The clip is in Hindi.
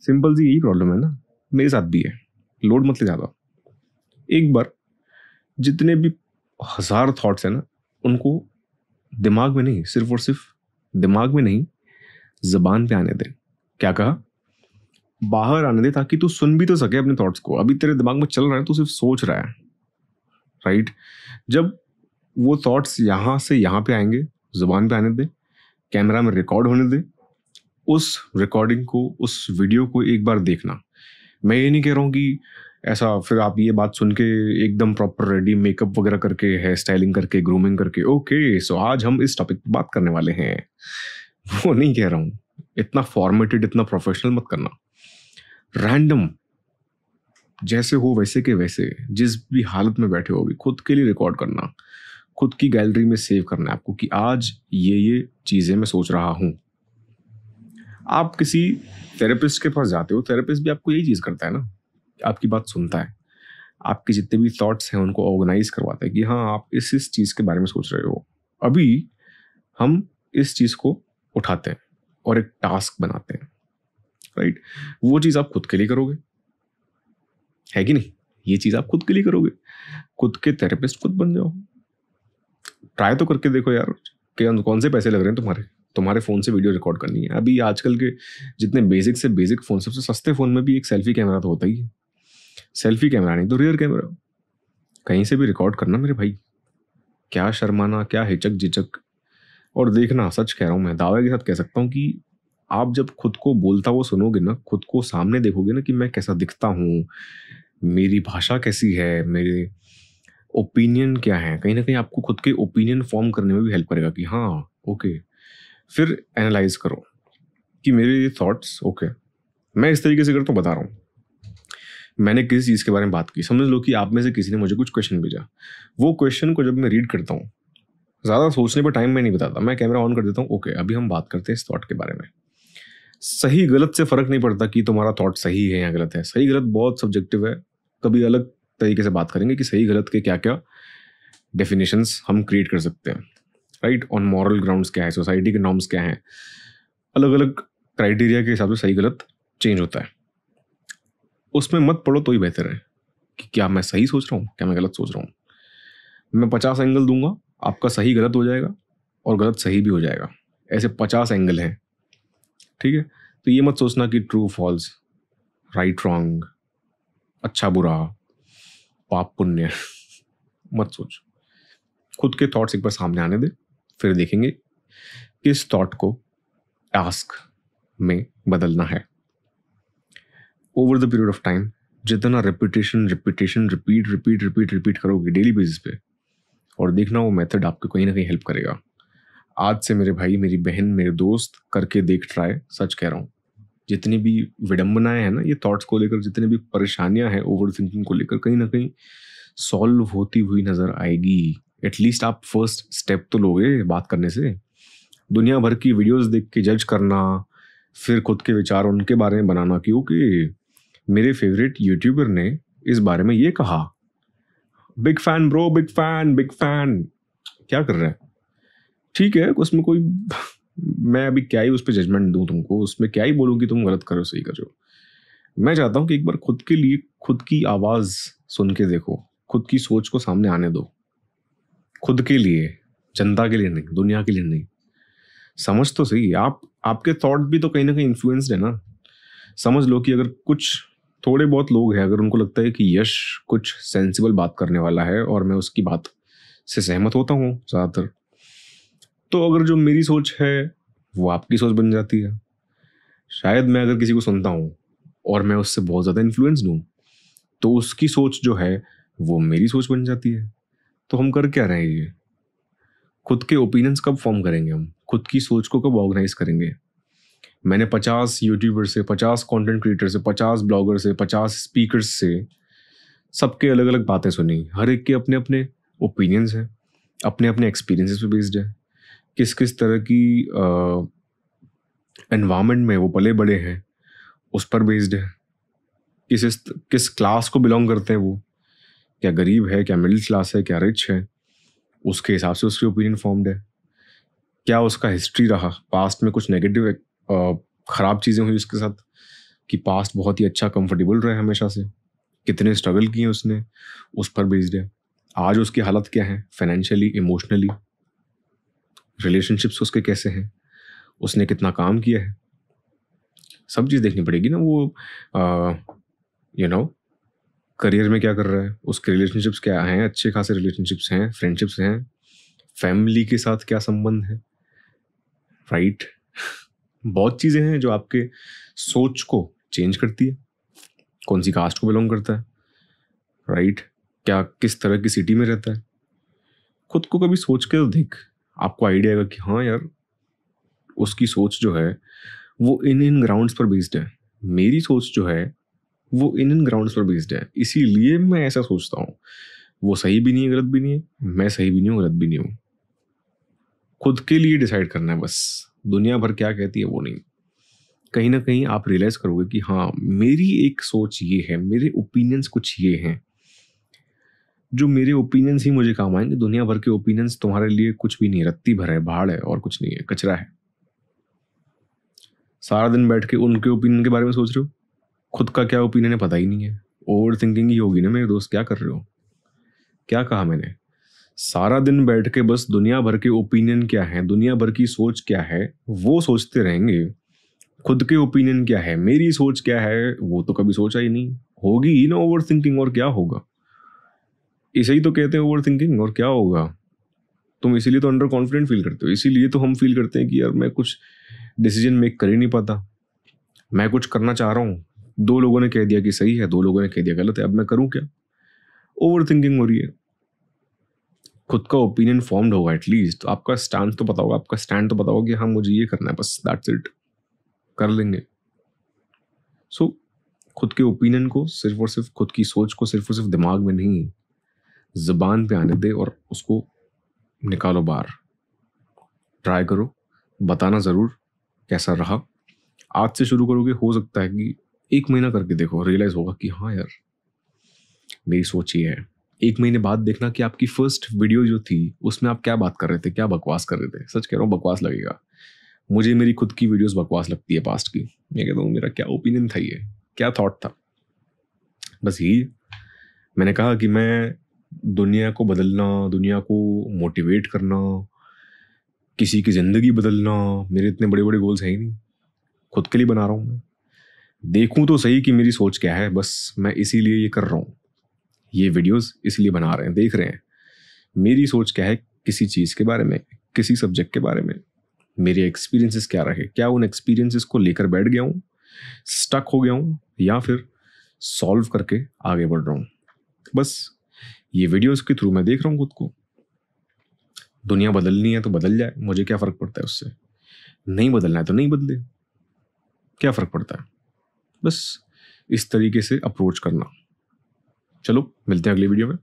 सिंपल सी यही प्रॉब्लम है ना, मेरे साथ भी है। लोड मत ले ज़्यादा। एक बार जितने भी 1000 थॉट्स हैं ना, उनको दिमाग में नहीं, सिर्फ और सिर्फ दिमाग में नहीं, जबान पे आने दे। क्या कहा? बाहर आने दे, ताकि तू सुन भी तो सके अपने थॉट्स को। अभी तेरे दिमाग में चल रहा है, तू सिर्फ सोच रहा है, राइट? जब वो थॉट्स यहाँ से यहाँ पे आएंगे, जुबान पे आने दे, कैमरा में रिकॉर्ड होने दे, उस रिकॉर्डिंग को, उस वीडियो को एक बार देखना। मैं ये नहीं कह रहा हूँ कि ऐसा फिर आप ये बात सुन के एकदम प्रॉपर रेडी मेकअप वगैरह करके, हेयर स्टाइलिंग करके, ग्रूमिंग करके, ओके सो आज हम इस टॉपिक पे बात करने वाले हैं, वो नहीं कह रहा हूँ। इतना फॉर्मेटेड, इतना प्रोफेशनल मत करना। रैंडम, जैसे हो वैसे के वैसे, जिस भी हालत में बैठे हो भी, खुद के लिए रिकॉर्ड करना, खुद की गैलरी में सेव करना है आपको कि आज ये चीज़ें मैं सोच रहा हूँ। आप किसी थेरेपिस्ट के पास जाते हो, थेरेपिस्ट भी आपको यही चीज़ करता है ना, आपकी बात सुनता है, आपके जितने भी थॉट्स हैं उनको ऑर्गेनाइज करवाता है कि हाँ आप इस चीज़ के बारे में सोच रहे हो, अभी हम इस चीज़ को उठाते हैं और एक टास्क बनाते हैं, राइट? वो चीज़ आप खुद के लिए करोगे, है कि नहीं? ये चीज़ आप खुद के लिए करोगे, खुद के थेरेपिस्ट खुद बन जाओ। ट्राई तो करके देखो यार, कौन से पैसे लग रहे हैं तुम्हारे फ़ोन से वीडियो रिकॉर्ड करनी है। अभी आजकल के जितने बेसिक से बेसिक फ़ोन, सबसे सस्ते फ़ोन में भी एक सेल्फी कैमरा तो होता ही है। सेल्फी कैमरा नहीं तो रियर कैमरा, कहीं से भी रिकॉर्ड करना मेरे भाई। क्या शर्माना, क्या हिचक झिचक। और देखना, सच कह रहा हूँ मैं, दावे के साथ कह सकता हूँ कि आप जब खुद को बोलता हुआ सुनोगे ना, खुद को सामने देखोगे ना कि मैं कैसा दिखता हूँ, मेरी भाषा कैसी है, मेरे ओपिनियन क्या है, कहीं ना कहीं आपको खुद के ओपिनियन फॉर्म करने में भी हेल्प करेगा कि हाँ ओके। फिर एनालाइज करो कि मेरे ये थॉट्स, ओके मैं इस तरीके से करता हूँ, बता रहा हूँ। मैंने किसी चीज़ के बारे में बात की, समझ लो कि आप में से किसी ने मुझे कुछ क्वेश्चन भेजा। वो क्वेश्चन को जब मैं रीड करता हूँ, ज़्यादा सोचने पर टाइम मैं नहीं बताता, मैं कैमरा ऑन कर देता हूँ। ओके अभी हम बात करते हैं इस थॉट के बारे में। सही गलत से फ़र्क नहीं पड़ता कि तुम्हारा थॉट सही है या गलत है। सही गलत बहुत सब्जेक्टिव है, कभी अलग तरीके से बात करेंगे कि सही गलत के क्या क्या डेफिनेशंस हम क्रिएट कर सकते हैं, राइट? ऑन मॉरल ग्राउंड्स क्या है, सोसाइटी के नॉर्म्स क्या हैं, अलग अलग क्राइटेरिया के हिसाब से सही गलत चेंज होता है। उसमें मत पड़ो तो ही बेहतर है कि क्या मैं सही सोच रहा हूँ, क्या मैं गलत सोच रहा हूँ। मैं 50 एंगल दूंगा, आपका सही गलत हो जाएगा और गलत सही भी हो जाएगा। ऐसे 50 एंगल हैं, ठीक है? तो ये मत सोचना कि ट्रू फॉल्स, राइट रॉन्ग, अच्छा बुरा, पाप पुण्य मत सोच। खुद के थॉट्स एक बार सामने आने दे, फिर देखेंगे किस थॉट को टास्क में बदलना है। Over the period of time जितना रिपीट रिपीट करोगे डेली बेसिस पे, और देखना वो मेथड आपको कहीं ना कहीं हेल्प करेगा। आज से मेरे भाई, मेरी बहन, मेरे दोस्त, करके देख ट्राई। सच कह रहा हूँ, जितनी भी विडंबनाएं हैं ना ये थॉट्स को लेकर, जितनी भी परेशानियां हैं ओवर थिंकिंग को लेकर, कहीं ना कहीं सॉल्व होती हुई नजर आएगी। एटलीस्ट आप फर्स्ट स्टेप तो लोगे बात करने से। दुनिया भर की वीडियोस देख के जज करना, फिर खुद के विचार उनके बारे में बनाना कि ओके मेरे फेवरेट यूट्यूबर ने इस बारे में ये कहा, big fan bro, big fan, big fan. क्या कर रहे हैं? ठीक है, उसमें कोई मैं अभी क्या ही उस पर जजमेंट दूं तुमको, उसमें क्या ही बोलूँ कि तुम गलत करो सही करो। मैं चाहता हूँ कि एक बार खुद के लिए खुद की आवाज़ सुन के देखो, खुद की सोच को सामने आने दो, खुद के लिए, जनता के लिए नहीं, दुनिया के लिए नहीं। समझ तो सही, आपके थॉट भी तो कहीं ना कहीं इन्फ्लुएंस्ड है ना। समझ लो कि अगर कुछ थोड़े बहुत लोग हैं, अगर उनको लगता है कि यश कुछ सेंसिबल बात करने वाला है और मैं उसकी बात से सहमत होता हूँ ज़्यादातर, तो अगर जो मेरी सोच है वो आपकी सोच बन जाती है। शायद मैं अगर किसी को सुनता हूँ और मैं उससे बहुत ज़्यादा इन्फ्लुएंस्ड हूँ, तो उसकी सोच जो है वो मेरी सोच बन जाती है। तो हम कर क्या रहे हैं ये? खुद के ओपिनियंस कब फॉर्म करेंगे हम? खुद की सोच को कब ऑर्गेनाइज करेंगे? मैंने 50 यूट्यूबर से, 50 कंटेंट क्रिएटर से, 50 ब्लॉगर से, 50 स्पीकर्स से, सबके अलग अलग बातें सुनी। हर एक के अपने अपने ओपिनियंस हैं, अपने अपने एक्सपीरियंसेस पे बेस्ड है, किस किस तरह की एनवायरनमेंट में वो पले बड़े हैं उस पर बेस्ड है, किस क्लास को बिलोंग करते हैं वो, क्या गरीब है, क्या मिडिल क्लास है, क्या रिच है, उसके हिसाब से उसकी ओपिनियन फॉर्म्ड है। क्या उसका हिस्ट्री रहा, पास्ट में कुछ नेगेटिव ख़राब चीज़ें हुई उसके साथ, कि पास्ट बहुत ही अच्छा कंफर्टेबल रहा है हमेशा से, कितने स्ट्रगल किए उसने, उस पर बेस्ड है। आज उसकी हालत क्या है फाइनेंशियली, इमोशनली, रिलेशनशिप्स उसके कैसे हैं, उसने कितना काम किया है, सब चीज़ देखनी पड़ेगी ना। वो करियर में क्या कर रहा है, उसके रिलेशनशिप्स क्या हैं, अच्छे खासे रिलेशनशिप्स हैं, फ्रेंडशिप्स हैं, फैमिली के साथ क्या संबंध है, राइट। बहुत चीज़ें हैं जो आपके सोच को चेंज करती है। कौन सी कास्ट को बिलोंग करता है, राइट, क्या किस तरह की सिटी में रहता है, खुद को कभी सोच के तो देख, आपको आइडिया आएगा कि हाँ यार उसकी सोच जो है वो इन ग्राउंड्स पर बेस्ड है, मेरी सोच जो है वो इन ग्राउंड्स पर बेस्ड है, इसीलिए मैं ऐसा सोचता हूँ। वो सही भी नहीं है, गलत भी नहीं है, मैं सही भी नहीं हूँ, गलत भी नहीं हूँ। खुद के लिए डिसाइड करना है बस, दुनिया भर क्या कहती है वो नहीं। कहीं ना कहीं आप रियलाइज करोगे कि हाँ मेरी एक सोच ये है, मेरे ओपिनियंस कुछ ये हैं, जो मेरे ओपिनियंस ही मुझे काम आएंगे। दुनिया भर के ओपिनियंस तुम्हारे लिए कुछ भी नहीं, रत्ती भर है, भाड़ है, और कुछ नहीं है, कचरा है। सारा दिन बैठ के उनके ओपिनियन के बारे में सोच रहे हो, खुद का क्या ओपिनियन है पता ही नहीं है। ओवर थिंकिंग ही होगी ना मेरे दोस्त, क्या कर रहे हो, क्या कहा मैंने। सारा दिन बैठ के बस दुनिया भर के ओपिनियन क्या है, दुनिया भर की सोच क्या है वो सोचते रहेंगे। खुद के ओपिनियन क्या है, मेरी सोच क्या है, वो तो कभी सोचा ही नहीं। होगी ही ना ओवर थिंकिंग, और क्या होगा। इसे ही तो कहते हैं ओवर थिंकिंग, और क्या होगा। तुम इसीलिए तो अंडर कॉन्फिडेंट फील करते हो, इसीलिए तो हम फील करते हैं कि यार मैं कुछ डिसीजन मेक कर ही नहीं पाता, मैं कुछ करना चाह रहा हूँ, 2 लोगों ने कह दिया कि सही है, 2 लोगों ने कह दिया गलत है, अब मैं करूँ क्या। ओवर थिंकिंग हो रही है। खुद का ओपिनियन फॉर्म्ड होगा एटलीस्ट, तो आपका स्टैंड तो पता होगा, आपका स्टैंड तो पता होगा कि हाँ मुझे ये करना है, बस दैट्स इट, कर लेंगे। सो खुद के ओपिनियन को सिर्फ और सिर्फ, खुद की सोच को सिर्फ और सिर्फ दिमाग में नहीं, ज़बान पे आने दे और उसको निकालो बाहर। ट्राई करो, बताना ज़रूर कैसा रहा। आज से शुरू करोगे, हो सकता है कि 1 महीना करके देखो, रियलाइज़ होगा कि हाँ यार मेरी सोच ये है। 1 महीने बाद देखना कि आपकी फर्स्ट वीडियो जो थी उसमें आप क्या बात कर रहे थे, क्या बकवास कर रहे थे। सच कह रहा हूँ, बकवास लगेगा। मुझे मेरी खुद की वीडियोस बकवास लगती है पास्ट की। मैं कहता हूँ मेरा क्या ओपिनियन था, ये क्या थॉट था। बस यही मैंने कहा कि मैं दुनिया को बदलना, दुनिया को मोटिवेट करना, किसी की ज़िंदगी बदलना, मेरे इतने बड़े बड़े गोल्स हैं ही नहीं। खुद के लिए बना रहा हूँ मैं। देखूँ तो सही कि मेरी सोच क्या है, बस मैं इसीलिए ये कर रहा हूँ। ये वीडियोस इसलिए बना रहे हैं, देख रहे हैं मेरी सोच क्या है किसी चीज़ के बारे में, किसी सब्जेक्ट के बारे में, मेरे एक्सपीरियंसेस क्या रहे, क्या उन एक्सपीरियंसेस को लेकर बैठ गया हूँ, स्टक हो गया हूँ, या फिर सॉल्व करके आगे बढ़ रहा हूँ। बस ये वीडियोस के थ्रू मैं देख रहा हूँ खुद को। दुनिया बदलनी है तो बदल जाए, मुझे क्या फ़र्क पड़ता है उससे। नहीं बदलना है तो नहीं बदले, क्या फ़र्क पड़ता है। बस इस तरीके से अप्रोच करना। चलो मिलते हैं अगली वीडियो में।